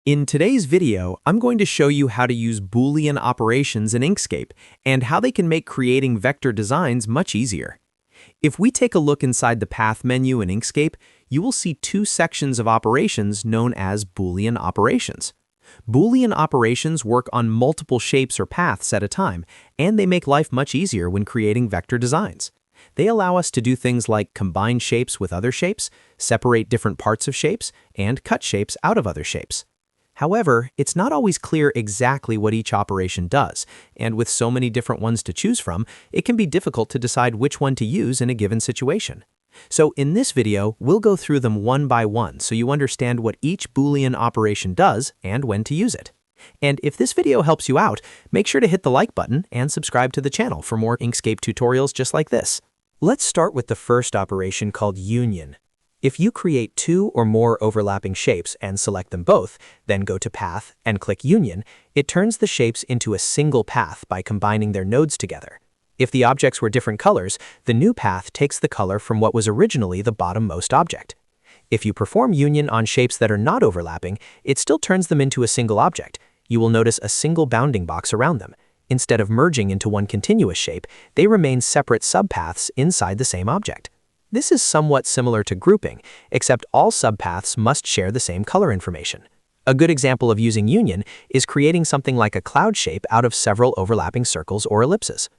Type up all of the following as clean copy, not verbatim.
In today's video, I'm going to show you how to use Boolean operations in Inkscape and how they can make creating vector designs much easier. If we take a look inside the Path menu in Inkscape, you will see two sections of operations known as Boolean operations. Boolean operations work on multiple shapes or paths at a time, and they make life much easier when creating vector designs. They allow us to do things like combine shapes with other shapes, separate different parts of shapes, and cut shapes out of other shapes. However, it's not always clear exactly what each operation does, and with so many different ones to choose from, it can be difficult to decide which one to use in a given situation. So in this video, we'll go through them one by one so you understand what each Boolean operation does and when to use it. And if this video helps you out, make sure to hit the like button and subscribe to the channel for more Inkscape tutorials just like this. Let's start with the first operation called union. If you create two or more overlapping shapes and select them both, then go to Path and click Union, it turns the shapes into a single path by combining their nodes together. If the objects were different colors, the new path takes the color from what was originally the bottommost object. If you perform union on shapes that are not overlapping, it still turns them into a single object. You will notice a single bounding box around them. Instead of merging into one continuous shape, they remain separate subpaths inside the same object. This is somewhat similar to grouping, except all subpaths must share the same color information. A good example of using union is creating something like a cloud shape out of several overlapping circles or ellipses.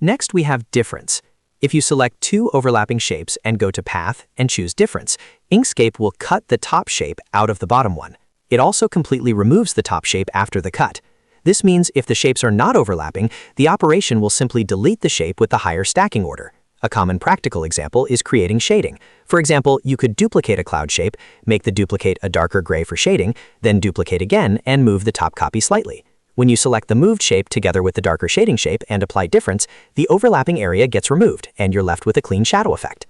Next, we have difference. If you select two overlapping shapes and go to Path and choose Difference, Inkscape will cut the top shape out of the bottom one. It also completely removes the top shape after the cut. This means if the shapes are not overlapping, the operation will simply delete the shape with the higher stacking order. A common practical example is creating shading. For example, you could duplicate a cloud shape, make the duplicate a darker gray for shading, then duplicate again and move the top copy slightly. When you select the moved shape together with the darker shading shape and apply difference, the overlapping area gets removed and you're left with a clean shadow effect.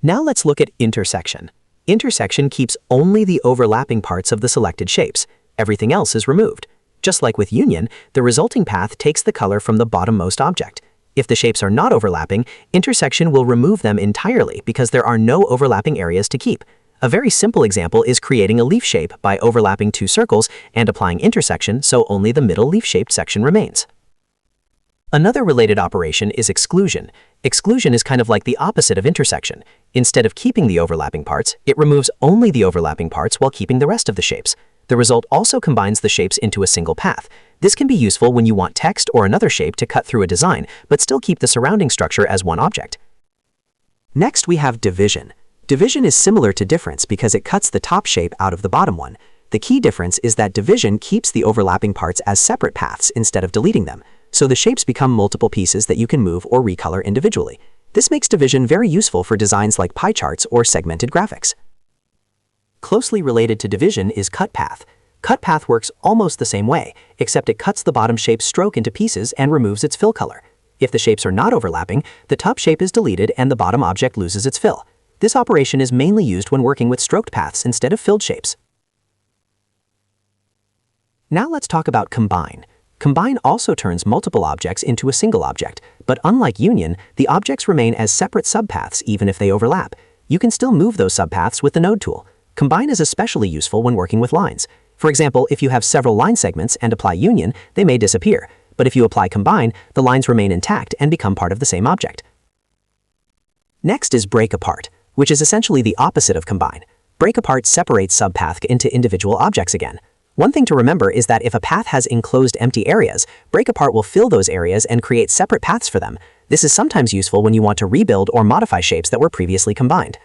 Now let's look at intersection. Intersection keeps only the overlapping parts of the selected shapes. Everything else is removed. Just like with union, the resulting path takes the color from the bottommost object. If the shapes are not overlapping, intersection will remove them entirely because there are no overlapping areas to keep. A very simple example is creating a leaf shape by overlapping two circles and applying intersection so only the middle leaf-shaped section remains. Another related operation is exclusion. Exclusion is kind of like the opposite of intersection. Instead of keeping the overlapping parts, it removes only the overlapping parts while keeping the rest of the shapes. The result also combines the shapes into a single path. This can be useful when you want text or another shape to cut through a design, but still keep the surrounding structure as one object. Next, we have division. Division is similar to difference because it cuts the top shape out of the bottom one. The key difference is that division keeps the overlapping parts as separate paths instead of deleting them, so the shapes become multiple pieces that you can move or recolor individually. This makes division very useful for designs like pie charts or segmented graphics. Closely related to division is cut path. Cut path works almost the same way, except it cuts the bottom shape's stroke into pieces and removes its fill color. If the shapes are not overlapping, the top shape is deleted and the bottom object loses its fill. This operation is mainly used when working with stroked paths instead of filled shapes. Now let's talk about combine. Combine also turns multiple objects into a single object, but unlike union, the objects remain as separate subpaths even if they overlap. You can still move those subpaths with the node tool. Combine is especially useful when working with lines. For example, if you have several line segments and apply union, they may disappear. But if you apply combine, the lines remain intact and become part of the same object. Next is break apart, which is essentially the opposite of combine. Break apart separates subpath into individual objects again. One thing to remember is that if a path has enclosed empty areas, break apart will fill those areas and create separate paths for them. This is sometimes useful when you want to rebuild or modify shapes that were previously combined.